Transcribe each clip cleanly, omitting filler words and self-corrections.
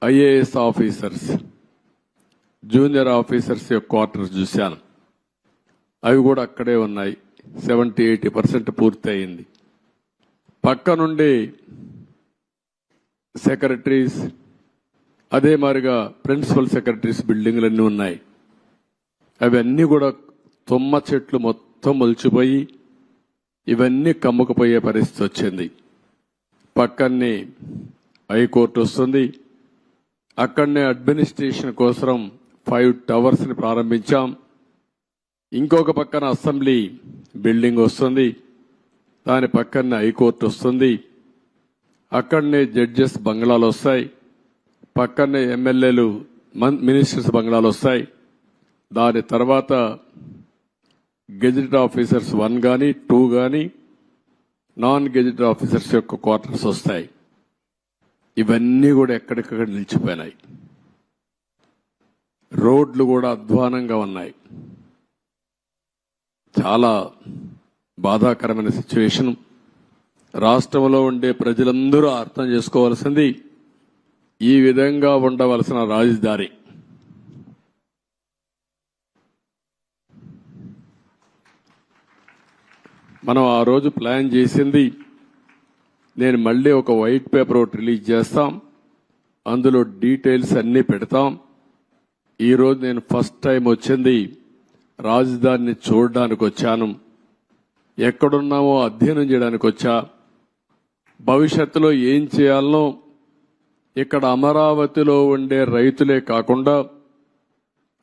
IAS officers, junior officers యొక్క quarters చూశాను. అవి కూడా అక్కడే ఉన్నాయి. 70-80% పూర్తి అయింది. పక్క నుండి సెక్రటరీస్, అదే మాదిరిగా ప్రిన్సిపల్ సెక్రటరీస్ బిల్డింగ్లన్నీ ఉన్నాయి. అవన్నీ కూడా తుమ్మ చెట్లు మొత్తం మొలిచిపోయి ఇవన్నీ కమ్ముకుపోయే పరిస్థితి వచ్చింది. పక్కనే హైకోర్టు వస్తుంది. అక్కడనే అడ్మినిస్ట్రేషన్ కోసం 5 టవర్స్ ని ప్రారంభించాం. ఇంకొక పక్కన అసెంబ్లీ బిల్డింగ్ వస్తుంది. దాని పక్కనే హైకోర్టు వస్తుంది. అక్కడనే జడ్జెస్ బంగ్లాలు వస్తాయి. పక్కనే ఎమ్మెల్యేలు, మినిస్టర్స్ బంగ్లాలు వస్తాయి. దాని తర్వాత గెజిటెడ్ ఆఫీసర్స్ 1 గాని 2 గాని నాన్ గెజిటెడ్ ఆఫీసర్స్ యొక్క క్వార్టర్స్ వస్తాయి. ఇవన్నీ కూడా ఎక్కడికక్కడ నిలిచిపోయినాయి. రోడ్లు కూడా అధ్వానంగా ఉన్నాయి. చాలా బాధాకరమైన సిచ్యువేషన్. రాష్ట్రంలో ఉండే ప్రజలందరూ అర్థం చేసుకోవాల్సింది, ఈ విధంగా ఉండవలసిన రాజధాని మనం ఆ రోజు ప్లాన్ చేసింది. నేను మళ్ళీ ఒక వైట్ పేపర్ ఒకటి రిలీజ్ చేస్తాం. అందులో డీటెయిల్స్ అన్ని పెడతాం. ఈరోజు నేను ఫస్ట్ టైం వచ్చింది రాజధానిని చూడడానికి వచ్చాను. ఎక్కడున్నామో అధ్యయనం చేయడానికి వచ్చా. భవిష్యత్తులో ఏం చేయాలనో ఇక్కడ అమరావతిలో ఉండే రైతులే కాకుండా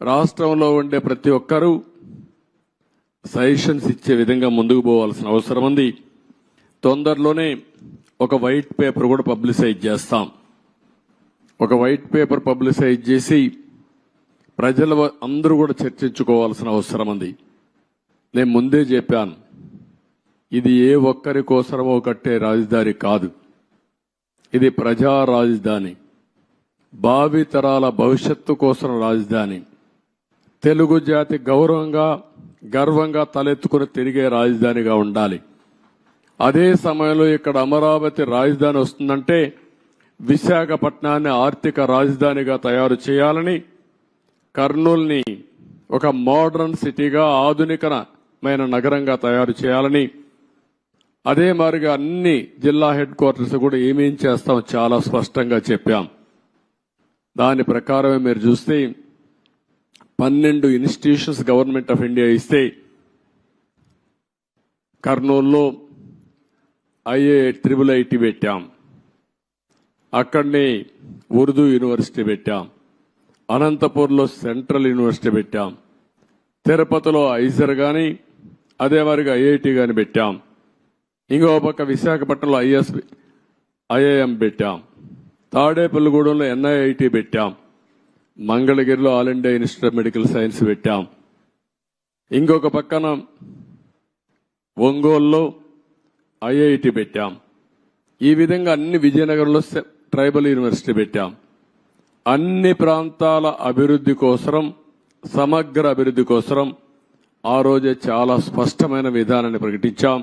రాష్ట్రంలో ఉండే ప్రతి ఒక్కరూ సజెషన్స్ ఇచ్చే విధంగా ముందుకు పోవాల్సిన అవసరం ఉంది. తొందరలోనే ఒక వైట్ పేపర్ కూడా పబ్లిసైజ్ చేస్తాం. ఒక వైట్ పేపర్ పబ్లిసైజ్ చేసి ప్రజలు అందరూ కూడా చర్చించుకోవాల్సిన అవసరం ఉంది. నేను ముందే చెప్పాను, ఇది ఏ ఒక్కరి కోసమో కట్టే రాజధాని కాదు. ఇది ప్రజా రాజధాని, భావితరాల భవిష్యత్తు కోసం రాజధాని, తెలుగు జాతి గర్వంగా తలెత్తుకుని తిరిగే రాజధానిగా ఉండాలి. అదే సమయంలో ఇక్కడ అమరావతి రాజధాని వస్తుందంటే విశాఖపట్నాన్ని ఆర్థిక రాజధానిగా తయారు చేయాలని, కర్నూలుని ఒక మోడర్న్ సిటీగా ఆధునికమైన నగరంగా తయారు చేయాలని, అదే మాదిరిగా అన్ని జిల్లా హెడ్ క్వార్టర్స్ కూడా ఏమేం చేస్తాం చాలా స్పష్టంగా చెప్పాం. దాని ప్రకారమే మీరు చూస్తే 12 ఇన్స్టిట్యూషన్స్ గవర్నమెంట్ ఆఫ్ ఇండియా ఇస్తే కర్నూలులో IIT పెట్టాం. అక్కడనే ఉర్దూ యూనివర్సిటీ పెట్టాం. అనంతపూర్లో సెంట్రల్ యూనివర్సిటీ పెట్టాం. తిరుపతిలో ఐజర్ గాని అదే మాదిరిగా IIT గాని పెట్టాం. ఇంకో పక్క విశాఖపట్నంలో IIM పెట్టాం. తాడేపల్లిగూడెంలో NIIT పెట్టాం. మంగళగిరిలో all India institute of medical science పెట్టాం. ఇంకొక పక్కన ఒంగోలులో IIT పెట్టాం. ఈ విధంగా అన్ని విజయనగరంలో ట్రైబల్ యూనివర్సిటీ పెట్టాం. అన్ని ప్రాంతాల అభివృద్ధి కోసం, సమగ్ర అభివృద్ధి కోసం ఆ రోజే చాలా స్పష్టమైన విధానాన్ని ప్రకటించాం.